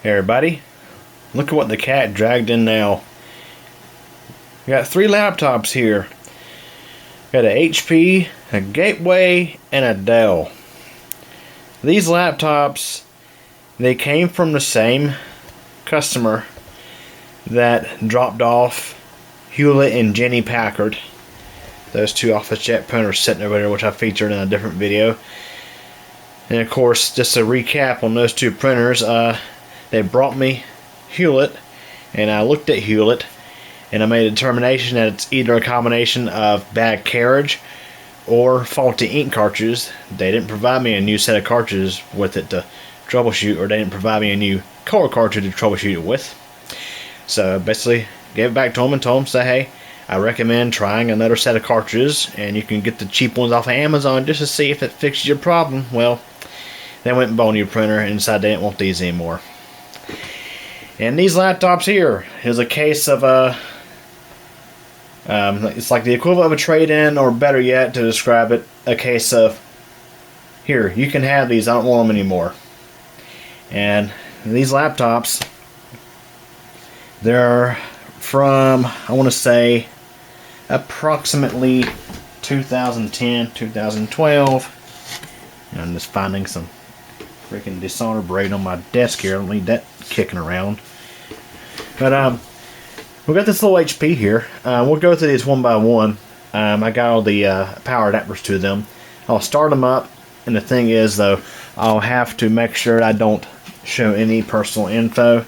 Hey everybody, look at what the cat dragged in now. We got 3 laptops here. Got a HP, a Gateway, and a Dell. These laptops, they came from the same customer that dropped off Hewlett and Jenny Packard. Those 2 office jet printers sitting over there, which I featured in a different video. And of course, just a recap on those 2 printers, they brought me Hewlett, and I looked at Hewlett, and I made a determination that it's either a combination of bad carriage or faulty ink cartridges. They didn't provide me a new set of cartridges with it to troubleshoot, or they didn't provide me a new color cartridge to troubleshoot it with. So basically, gave it back to them and told them, say, hey, I recommend trying another set of cartridges, and you can get the cheap ones off of Amazon just to see if it fixes your problem. Well, they went and bought a new printer and decided they didn't want these anymore. And these laptops here is a case of it's like the equivalent of a trade-in, or better yet, to describe it, a case of, here, you can have these, I don't want them anymore. And these laptops, they're from, I want to say, approximately 2010, 2012. And I'm just finding some freaking desolder braid on my desk here. I don't need that kicking around. But we got this little HP here. We'll go through these one by one. I got all the power adapters to them. I'll start them up, and the thing is, though, I'll have to make sure I don't show any personal info.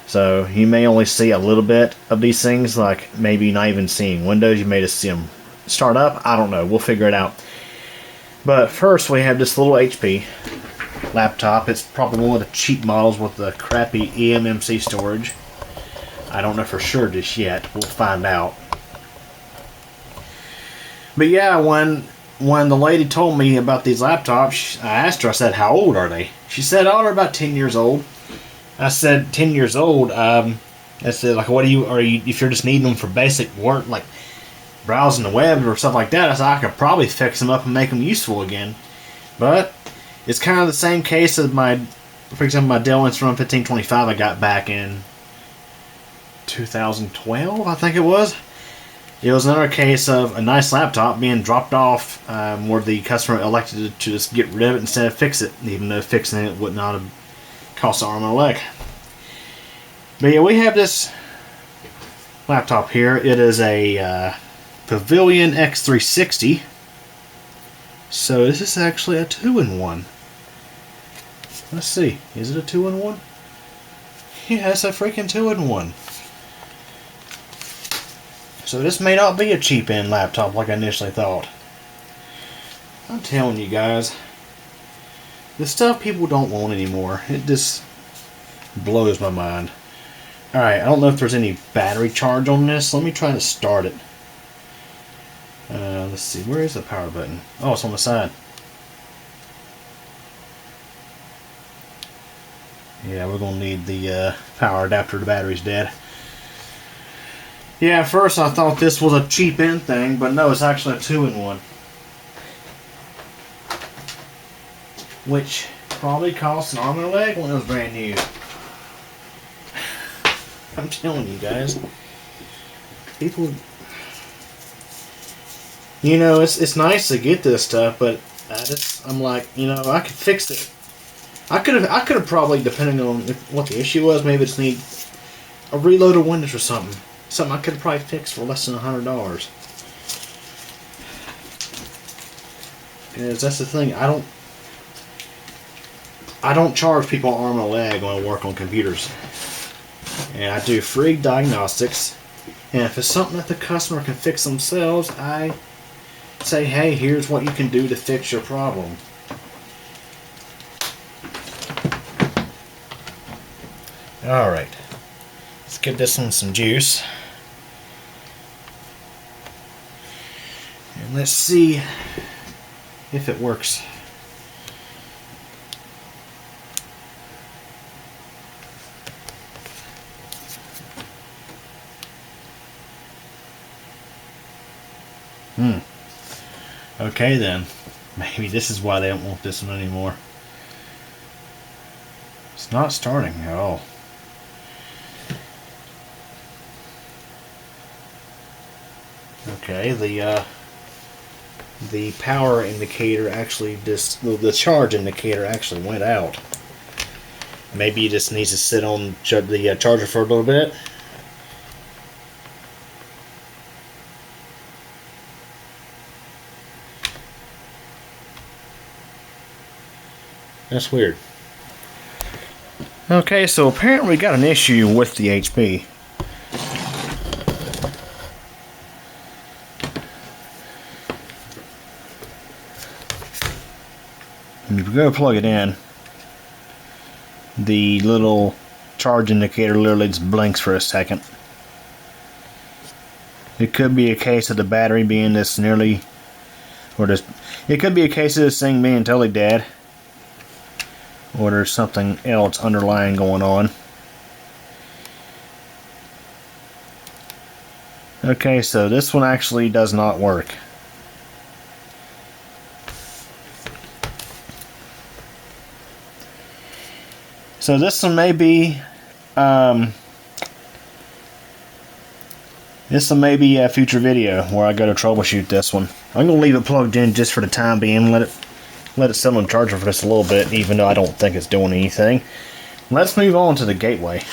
So you may only see a little bit of these things, like maybe not even seeing Windows. You may just see them start up. I don't know. We'll figure it out. But first, we have this little HP laptop. It's probably one of the cheap models with the crappy eMMC storage. I don't know for sure just yet. We'll find out. But yeah, when the lady told me about these laptops, I asked her, I said, how old are they? She said, oh, they're about 10 years old. I said, 10 years old? I said, like, what are you, if you're just needing them for basic work, like browsing the web or stuff like that, I said, I could probably fix them up and make them useful again. But it's kind of the same case as for example, my Dell Inspiron 1525 I got back in 2012, I think it was. It was another case of a nice laptop being dropped off where the customer elected to just get rid of it instead of fix it, even though fixing it would not have cost an arm and a leg. But yeah, we have this laptop here. It is a Pavilion X360. So this is actually a 2-in-1. Let's see, is it a 2-in-1? Yeah, it's a freaking 2-in-1. So this may not be a cheap-end laptop like I initially thought. I'm telling you guys, the stuff people don't want anymore, it just blows my mind. Alright, I don't know if there's any battery charge on this. Let me try to start it. Let's see, where is the power button? Oh, it's on the side. Yeah, we're going to need the power adapter. The battery's dead. Yeah, at first I thought this was a cheap-end thing, but no, it's actually a 2-in-1. Which probably cost an arm and a leg when it was brand new. I'm telling you guys. People... You know, it's nice to get this stuff, but I'm like, you know, I could fix it. I could have probably, depending on what the issue was, maybe just need a reload of Windows or something. Something I could have probably fixed for less than $100. Because that's the thing, I don't charge people arm and a leg when I work on computers. And I do free diagnostics. And if it's something that the customer can fix themselves, I say, hey, here's what you can do to fix your problem. Alright, let's give this one some juice. And let's see if it works. Okay then. Maybe this is why they don't want this one anymore. It's not starting at all. Okay, the power indicator actually the charge indicator actually went out. Maybe it just needs to sit on the charger for a little bit. That's weird. Okay, so apparently we got an issue with the HP. And if we go plug it in, the little charge indicator literally just blinks for a second. It could be a case of the battery being this nearly, or just, it could be a case of this thing being totally dead. Or there's something else underlying going on. Okay, so this one actually does not work. So this one may be a future video where I go to troubleshoot this one. I'm gonna leave it plugged in just for the time being. Let it sit on the charger for just a little bit, even though I don't think it's doing anything. Let's move on to the gateway.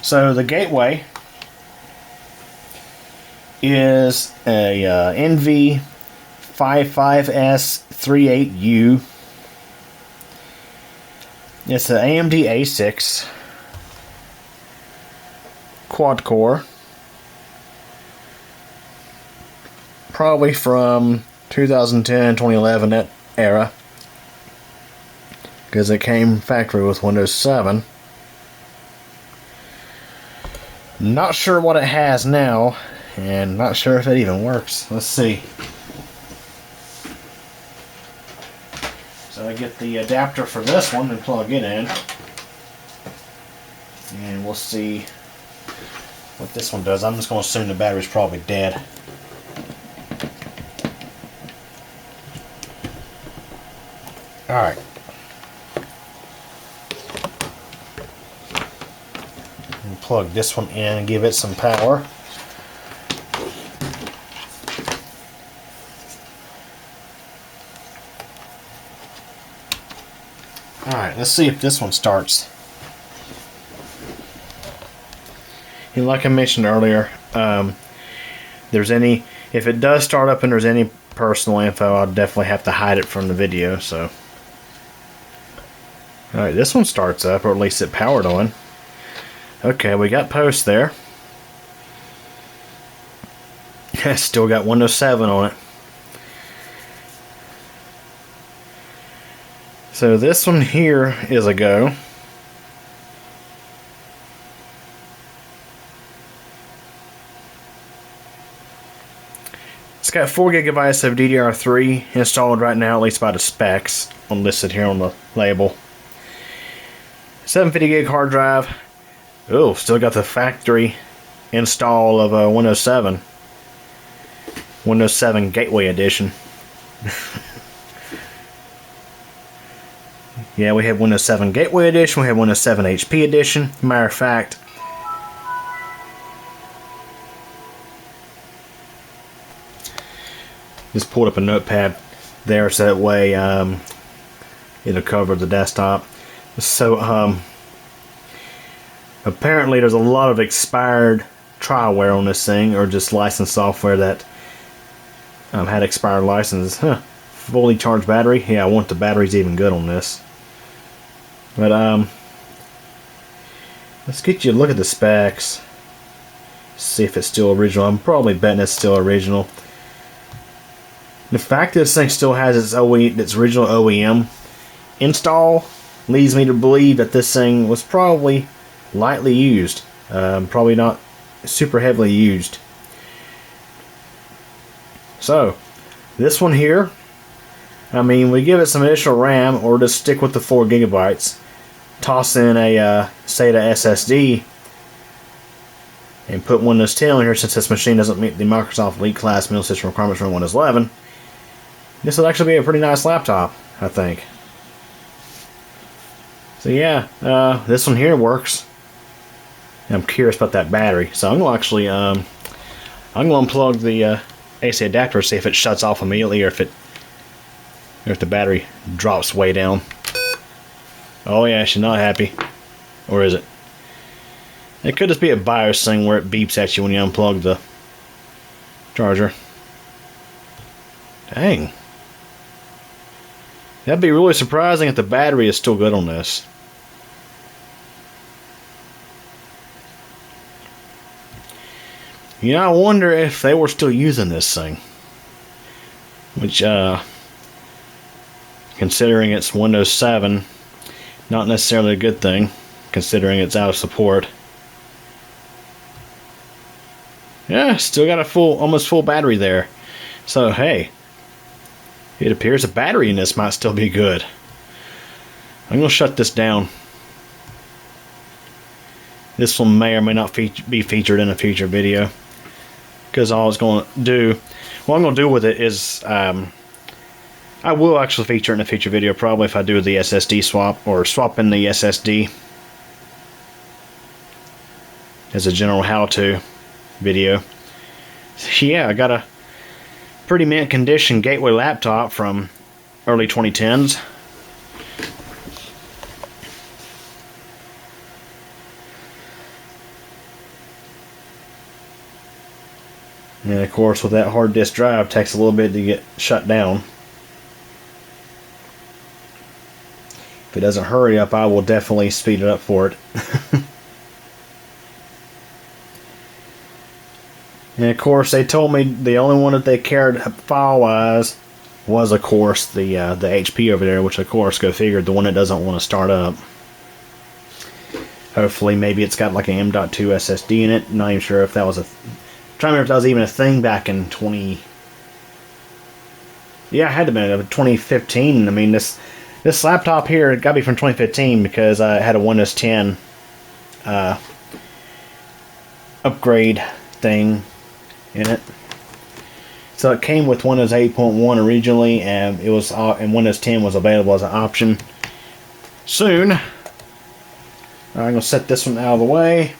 So the gateway is a NV55S38U. It's an AMD A6 quad core, probably from 2010, 2011, that era, because it came factory with Windows 7. Not sure what it has now, and not sure if it even works. Let's see. So I get the adapter for this one and plug it in, and we'll see what this one does. I'm just going to assume the battery's probably dead. Alright. Plug this one in and give it some power. Alright, let's see if this one starts. And like I mentioned earlier, if it does start up and there's any personal info, I'll definitely have to hide it from the video. So, alright, this one starts up, or at least it powered on. Okay, we got post there. Still got Windows 7 on it. So this one here is a go. It's got 4 gigabytes of DDR3 installed right now, at least by the specs listed here on the label. 750 gig hard drive. Oh, still got the factory install of Windows 7. Windows 7 Gateway Edition. Yeah, we have Windows 7 Gateway Edition, we have Windows 7 HP Edition. Matter of fact, just pulled up a notepad there so that way it'll cover the desktop. So, apparently there's a lot of expired trialware on this thing, or just licensed software that had expired licenses. Fully charged battery. Yeah, I want the battery's even good on this. But let's get you a look at the specs. See if it's still original. I'm probably betting it's still original. The fact that this thing still has its original OEM install leads me to believe that this thing was probably lightly used. Probably not super heavily used. So, this one here, I mean, we give it some additional RAM, or just stick with the 4 gigabytes. Toss in a SATA SSD and put Windows 10 on here, since this machine doesn't meet the Microsoft Elite Class meal system requirements for Windows 11. This would actually be a pretty nice laptop, I think. So yeah, this one here works. I'm curious about that battery, so I'm gonna actually I'm gonna unplug the AC adapter, see if it shuts off immediately or if the battery drops way down. Oh yeah, she's not happy. Or is it? It could just be a BIOS thing where it beeps at you when you unplug the charger. Dang. That'd be really surprising if the battery is still good on this. You know, I wonder if they were still using this thing. Which, considering it's Windows 7, not necessarily a good thing, considering it's out of support. Yeah, still got a almost full battery there. So, hey, it appears the battery in this might still be good. I'm going to shut this down. This one may or may not be featured in a future video. Because all it's going to do, what I'm going to do with it is, I will actually feature it in a future video, probably if I do the SSD swap, or swap in the SSD as a general how-to video. So yeah, I got a pretty mint condition Gateway laptop from early 2010s. And of course, with that hard disk drive, it takes a little bit to get shut down. If it doesn't hurry up, I will definitely speed it up for it. And of course, they told me the only one that they cared file-wise was, of course, the HP over there, which, of course, go figure, the one that doesn't want to start up. Hopefully, maybe it's got like an M.2 SSD in it. Not even sure if that was a... I'm trying to remember if that was even a thing back in 20... Yeah, it had to be 2015. I mean, this laptop here, it got to be from 2015 because I had a Windows 10 upgrade thing in it. So it came with Windows 8.1 originally, and it was and Windows 10 was available as an option. Soon, I'm going to set this one out of the way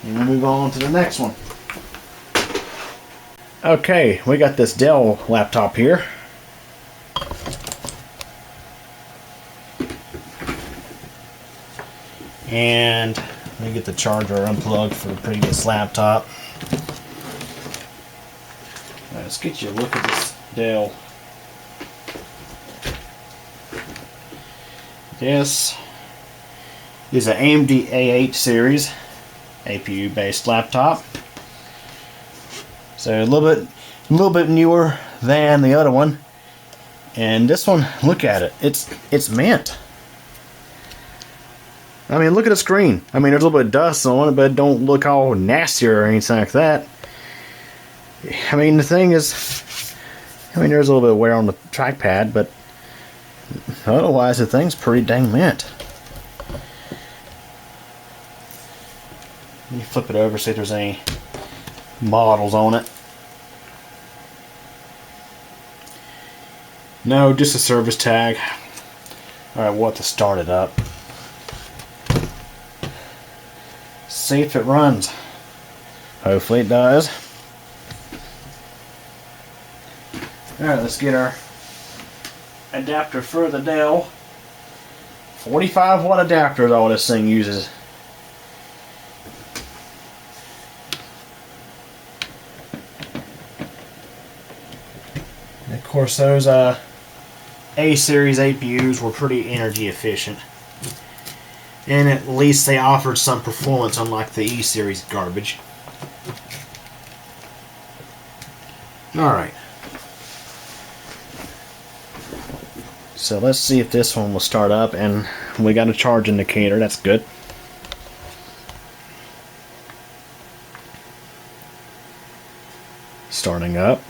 and we'll move on to the next one. Okay, we got this Dell laptop here. And let me get the charger unplugged for the previous laptop. Right, let's get you a look at this Dell. This is an AMD A8 series APU based laptop. So a little bit newer than the other one. And this one, look at it. It's mint. I mean, look at the screen. I mean, there's a little bit of dust on it, but it don't look all nasty or anything like that. I mean, the thing is, I mean, there's a little bit of wear on the trackpad, but otherwise, the thing's pretty dang mint. Let me flip it over, see if there's any models on it. No, just a service tag. Alright, we'll have to start it up. See if it runs. Hopefully it does. Alright, let's get our adapter for the Dell. 45 watt adapter is all this thing uses. And of course, those A-series APUs were pretty energy efficient. And at least they offered some performance, unlike the E-series garbage. Alright. So let's see if this one will start up, and we got a charge indicator, that's good. Starting up.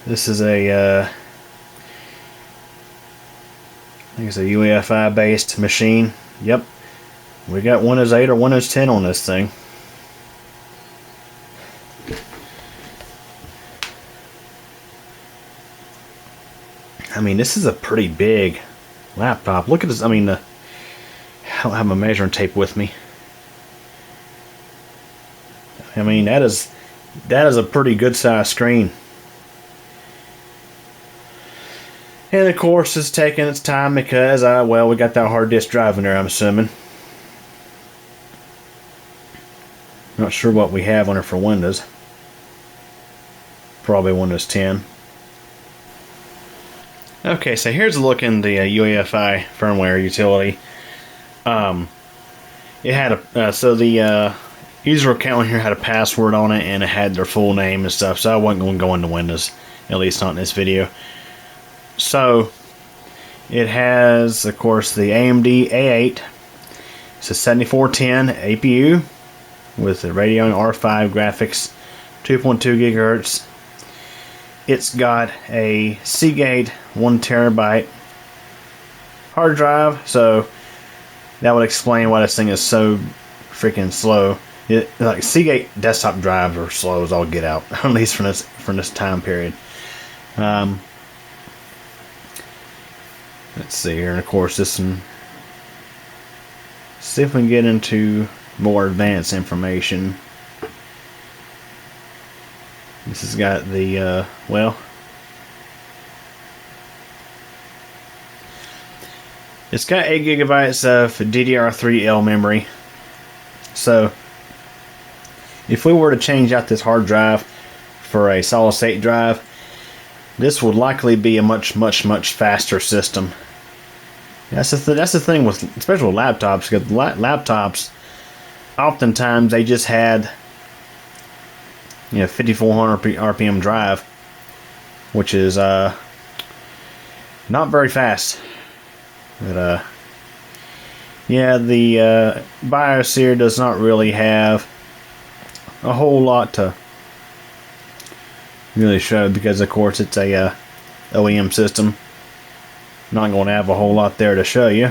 This is a I think it's a UEFI based machine. Yep. We got Windows 8 or Windows 10 on this thing. I mean, this is a pretty big laptop. Look at this. I mean, I don't have my measuring tape with me. I mean, that is a pretty good sized screen. And of course, it's taking its time because, well, we got that hard disk drive in there, I'm assuming. Not sure what we have on it for Windows. Probably Windows 10. Okay, so here's a look in the UEFI firmware utility. It had a so the user account here had a password on it, and it had their full name and stuff. So I wasn't going to go into Windows, at least not in this video. So it has, of course, the AMD A8. It's a 7410 APU with the Radeon R5 graphics, 2.2 gigahertz. It's got a Seagate 1 terabyte hard drive, so that would explain why this thing is so freaking slow. Like Seagate desktop drives are slow as all get out, at least from this time period. Let's see here, and of course this one. See if we can get into more advanced information. This has got the well, it's got 8 gigabytes of DDR3L memory. So if we were to change out this hard drive for a solid state drive, this would likely be a much faster system. That's the thing with, especially with laptops, because laptops, oftentimes they just had, 5400 RPM drive, which is not very fast. But yeah, the BIOS here does not really have a whole lot to really show, because of course it's a OEM system. Not going to have a whole lot there to show you,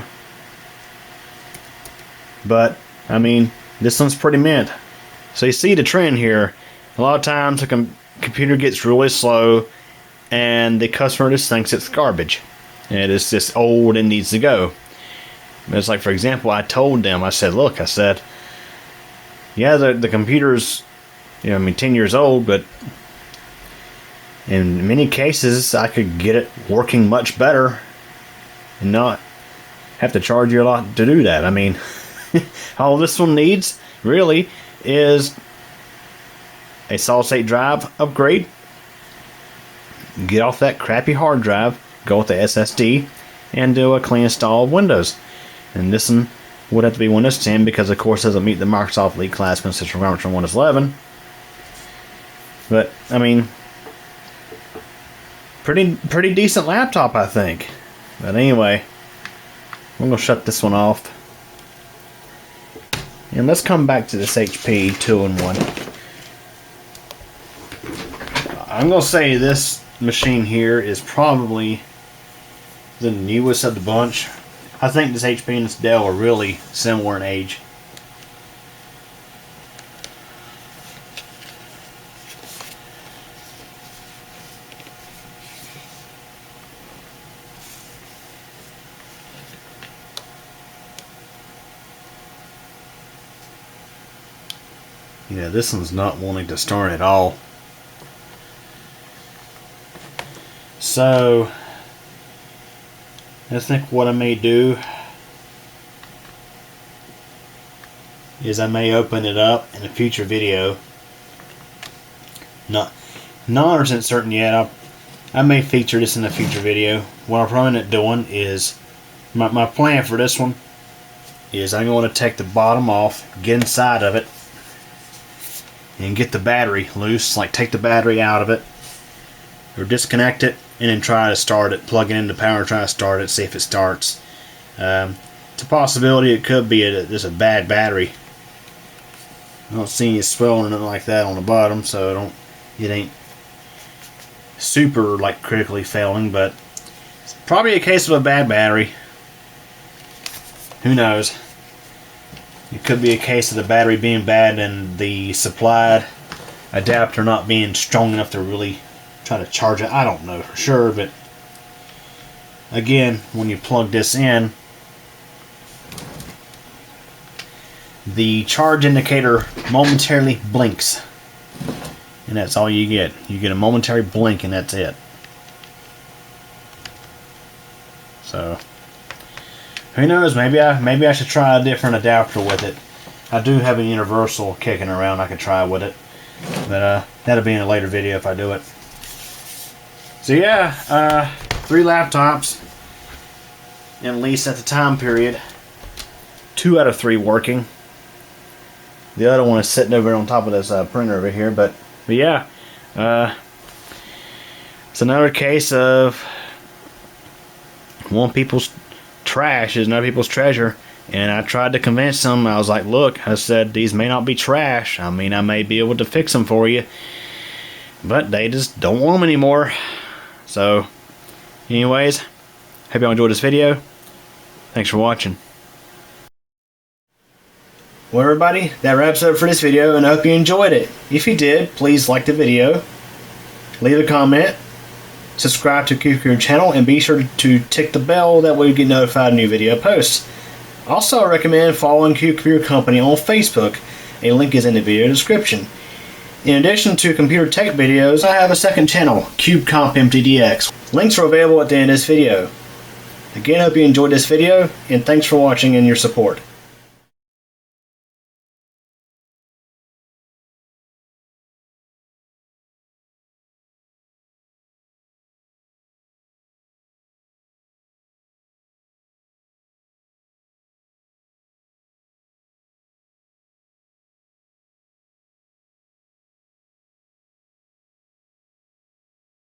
but I mean, this one's pretty mint. So you see the trend here. A lot of times the computer gets really slow and the customer just thinks it's garbage and it's just old and needs to go. It's like, for example, I told them, I said, look, I said, yeah, the computer's 10 years old, but in many cases I could get it working much better and not have to charge you a lot to do that. I mean, all this one needs really is a solid state drive upgrade. Get off that crappy hard drive, go with the SSD, and do a clean install of Windows. And this one would have to be Windows 10 because, of course, it doesn't meet the Microsoft Elite class message requirements from Windows 11. But I mean, pretty decent laptop, I think. But anyway, we're going to shut this one off. And let's come back to this HP 2-in-1. I'm going to say this machine here is probably the newest of the bunch. I think this HP and this Dell are really similar in age. Yeah, this one's not wanting to start at all. So I think what I may do is I may open it up in a future video. Not 100% certain yet. I may feature this in a future video. What I'm probably not doing is my plan for this one is I'm going to take the bottom off, get inside of it, and get the battery loose. Like take the battery out of it, or disconnect it, and then try to start it. Plug it into power, try to start it, see if it starts. It's a possibility it could be just a bad battery. I don't see any swelling or nothing like that on the bottom, so it ain't super like critically failing, but it's probably a case of a bad battery. Who knows? It could be a case of the battery being bad and the supplied adapter not being strong enough to really try to charge it. I don't know for sure, but again, when you plug this in, the charge indicator momentarily blinks. And that's all you get. You get a momentary blink and that's it. So, who knows, maybe I should try a different adapter with it. I do have a universal kicking around I could try with it. But that'll be in a later video if I do it. So yeah, 3 laptops, at least at the time period. 2 out of 3 working. The other one is sitting over on top of this printer over here. But yeah, it's another case of one people's trash is another people's treasure. And I tried to convince them. I was like, look, I said, these may not be trash. I mean, I may be able to fix them for you. But they just don't want them anymore. So, anyways, hope y'all enjoyed this video. Thanks for watching. Well, everybody, that wraps up for this video, and I hope you enjoyed it. If you did, please like the video, leave a comment, subscribe to CubeComputer channel, and be sure to tick the bell. That way you get notified of new video posts. Also, I recommend following CubeComputer Company on Facebook. A link is in the video description. In addition to computer tech videos, I have a second channel, CubeCompMTDX. Links are available at the end of this video. Again, I hope you enjoyed this video, and thanks for watching and your support.